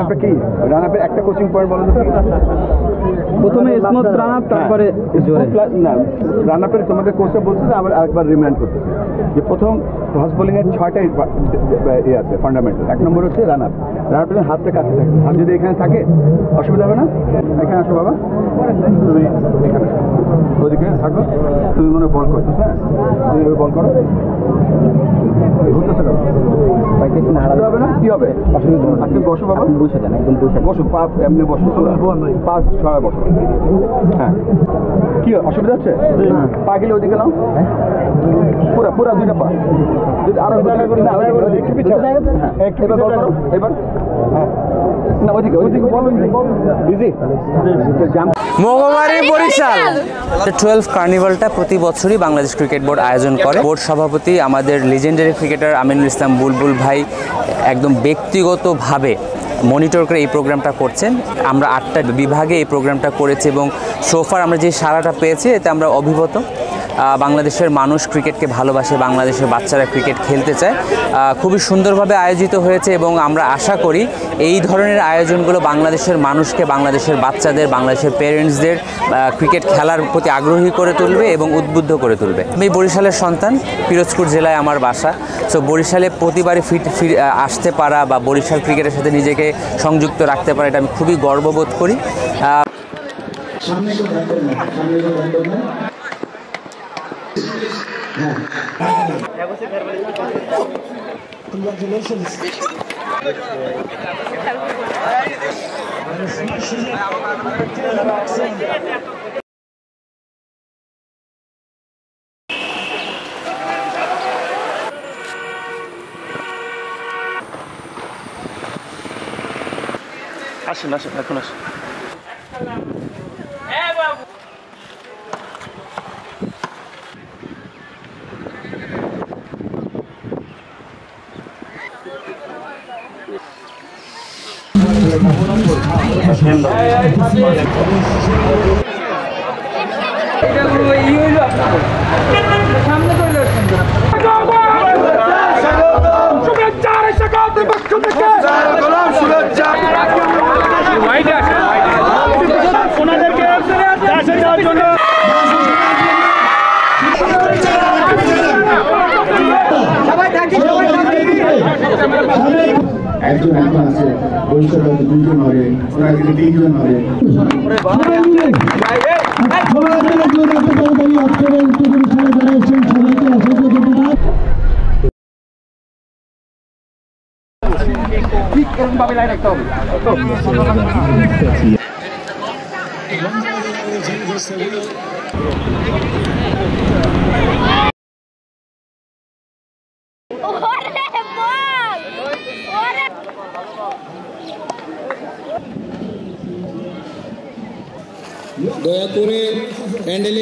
আপটা কি রান আপের একটা কোচিং পয়েন্ট বলো তো। প্রথমে স্মুথ রান আপ, তারপরে না, রান আপের তোমাদের কোচটা বলছে যে আবার আরেকবার রিমাইন্ড করতেছে যে প্রথম ফাস্ট বোলিংয়ের 6টা ইয়ে আছে ফান্ডামেন্টাল। 1 নম্বর হচ্ছে রান আপ। রান আপের হাতটা কাছে থাকে, হাত যদি এখানে থাকে অসুবিধা হবে না। এখানে আসো বাবা, তুমি এখানে ওদিকে থাকো, তুমি মনে বল করছো। হ্যাঁ, তুমি বল করো, ঘুরতেছে কেন হবে না, কি হবে অসুবিধা। আপনি বসো বাবা, বসে যান, একদম বসো, পা এমনি বসো, পা ছড়ায় বসো। হ্যাঁ, কি অসুবিধা হচ্ছে? পা গেলে ওইদিকে নাও, পুরা পুরা 2টা পা যদি আরো এবার না ওইদিকে ওইদিকে বলো বিজি। মঙ্গলবারে বরিশাল 12 কার্নিভালটা প্রতি বছরই বাংলাদেশ ক্রিকেট বোর্ড আয়োজন করে। বোর্ড সভাপতি আমাদের লিজেন্ডারি ক্রিকেটার আমিনুল ইসলাম বুলবুল ভাই একদম ব্যক্তিগতভাবে মনিটর করে এই প্রোগ্রামটা করছেন। আমরা 8টা বিভাগে এই প্রোগ্রামটা করেছি এবং সোফার আমরা যে সাড়াটা পেয়েছি এতে আমরা অভিভূত। বাংলাদেশের মানুষ ক্রিকেটকে ভালোবাসে, বাংলাদেশের বাচ্চারা ক্রিকেট খেলতে চায়। খুবই সুন্দরভাবে আয়োজিত হয়েছে এবং আমরা আশা করি এই ধরনের আয়োজনগুলো বাংলাদেশের মানুষকে, বাংলাদেশের বাচ্চাদের, বাংলাদেশের প্যারেন্টসদের ক্রিকেট খেলার প্রতি আগ্রহী করে তুলবে এবং উদ্বুদ্ধ করে তুলবে। আমি বরিশালের সন্তান, পিরোজপুর জেলায় আমার বাসা। সো বরিশালে প্রতিবারই আসতে পারা বা বরিশাল ক্রিকেটের সাথে নিজেকে সংযুক্ত রাখতে পারা, এটা আমি খুবই গর্ববোধ করি। আসেন আসেন, এখন আসেন। একজন এখন আছে, ভবিষ্যতে 2জন হবে, ওরা কিন্তু 3জন হবে। ঠিক এরকম ভাবে লাইন রাখতে হবে। দয়া করে প্যান্ডেলে